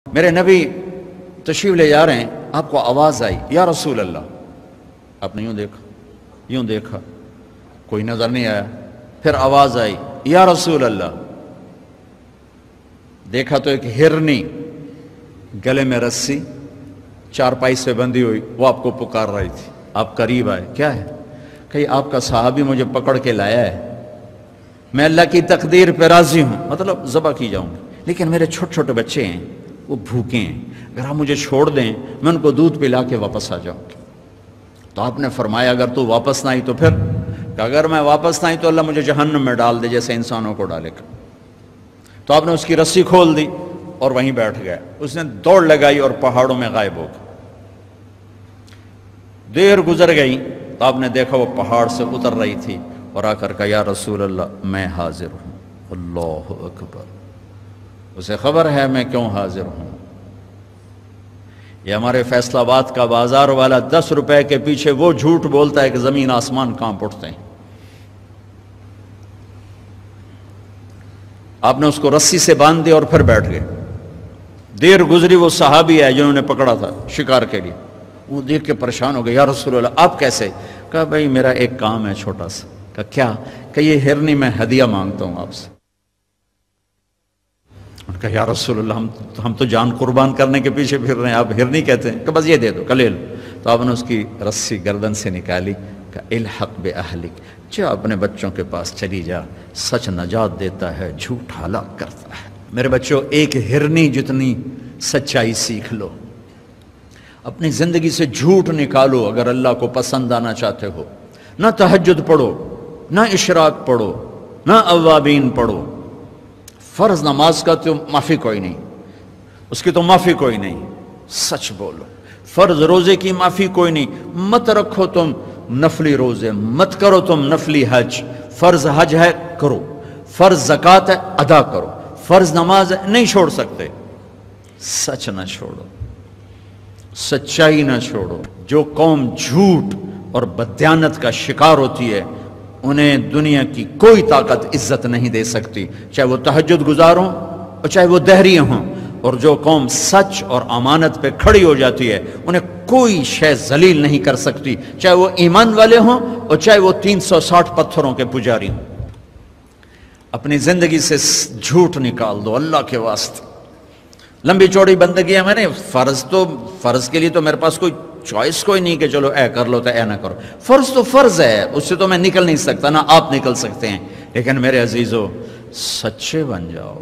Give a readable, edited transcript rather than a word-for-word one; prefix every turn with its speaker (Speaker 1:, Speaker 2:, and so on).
Speaker 1: میرے نبی تشریف لے جا رہے ہیں، آپ کو آواز آئی یا رسول اللہ، آپ نے یوں دیکھا کوئی نظر نہیں آیا، پھر آواز آئی یا رسول اللہ، دیکھا تو ایک ہرنی گلے میں رسی چارپائی سے بندھی ہوئی وہ آپ کو پکار رہی تھی۔ آپ قریب آئے، کیا ہے؟ کہ آپ کا صحابی مجھے پکڑ کے لایا ہے، میں اللہ کی تقدیر پہ راضی ہوں، مطلب ذبح کی جاؤں گی، لیکن میرے چھوٹے چھوٹے بچے ہیں وہ بھوکے ہیں، اگر آپ مجھے چھوڑ دیں میں ان کو دودھ پلا کے واپس آ جاؤں گی۔ تو آپ نے فرمایا اگر تو واپس نہ آئی تو پھر، کہ اگر میں واپس نہ آئی تو اللہ مجھے جہنم میں ڈال دے جیسے انسانوں کو ڈالے گا۔ تو آپ نے اس کی رسی کھول دی اور وہیں بیٹھ گئے، اس نے دوڑ لگائی اور پہاڑوں میں غائب ہو گئی۔ دیر گزر گئی تو آپ نے دیکھا وہ پہاڑ سے اتر رہی تھی اور آ کر کہا یا رسول اللہ میں حاضر ہوں۔ اللہ اکبر، اسے خبر ہے میں کیوں حاضر ہوں۔ یہ ہمارے فیصل آباد کا بازار والا 10 روپے کے پیچھے وہ جھوٹ بولتا ہے کہ زمین آسمان کانپ اٹھتے ہیں۔ آپ نے اس کو رسی سے باندھ دیا اور پھر بیٹھ گئے۔ دیر گزری، وہ صحابی ہے جنہوں نے پکڑا تھا شکار کے لیے، وہ دیکھ کے پریشان ہو گئے، یا رسول اللہ آپ کیسے؟ کہا بھائی میرا ایک کام ہے چھوٹا سا۔ کہا کیا؟ کہ یہ ہرنی میں ہدیہ مانگتا ہوں آپ سے۔ کہا یا رسول اللہ ہم تو جان قربان کرنے کے پیچھے پھر رہے ہیں، آپ ہرنی کہتے ہیں؟ کہ بس یہ دے دو، لے لو۔ تو آپ نے اس کی رسی گردن سے نکالی، کہ الحق باہلک، جا اپنے بچوں کے پاس چلی جا، سچ نجات دیتا ہے، جھوٹ ہلاک کرتا ہے۔ میرے بچوں ایک ہرنی جتنی سچائی سیکھ لو، اپنی زندگی سے جھوٹ نکالو اگر اللہ کو پسند آنا چاہتے ہو۔ نہ تہجد پڑھو، نہ اشراق پڑھو، نہ اوابین پڑھو، فرض نماز کا تو معافی کوئی نہیں، اس کی تو معافی کوئی نہیں، سچ بولو۔ فرض روزے کی معافی کوئی نہیں، مت رکھو تم نفلی روزے، مت کرو تم نفلی حج۔ فرض حج ہے کرو، فرض زکوٰۃ ہے ادا کرو، فرض نماز ہے نہیں چھوڑ سکتے۔ سچ نہ چھوڑو، سچائی نہ چھوڑو۔ جو قوم جھوٹ اور بددیانت کا شکار ہوتی ہے انہیں دنیا کی کوئی طاقت عزت نہیں دے سکتی، چاہے وہ تہجد گزار ہوں اور چاہے وہ دہری ہوں۔ اور جو قوم سچ اور امانت پہ کھڑی ہو جاتی ہے انہیں کوئی شے ذلیل نہیں کر سکتی، چاہے وہ ایمان والے ہوں اور چاہے وہ 360 پتھروں کے پجاری ہوں۔ اپنی زندگی سے جھوٹ نکال دو اللہ کے واسطے۔ لمبی چوڑی بندگی ہے، میں نے فرض کے لیے تو میرے پاس کوئی چوائس کوئی نہیں کہ چلو اے کر لو تو اے نہ کرو۔ فرض تو فرض ہے، اس سے تو میں نکل نہیں سکتا، نہ آپ نکل سکتے ہیں، لیکن میرے عزیزو سچے بن جاؤ۔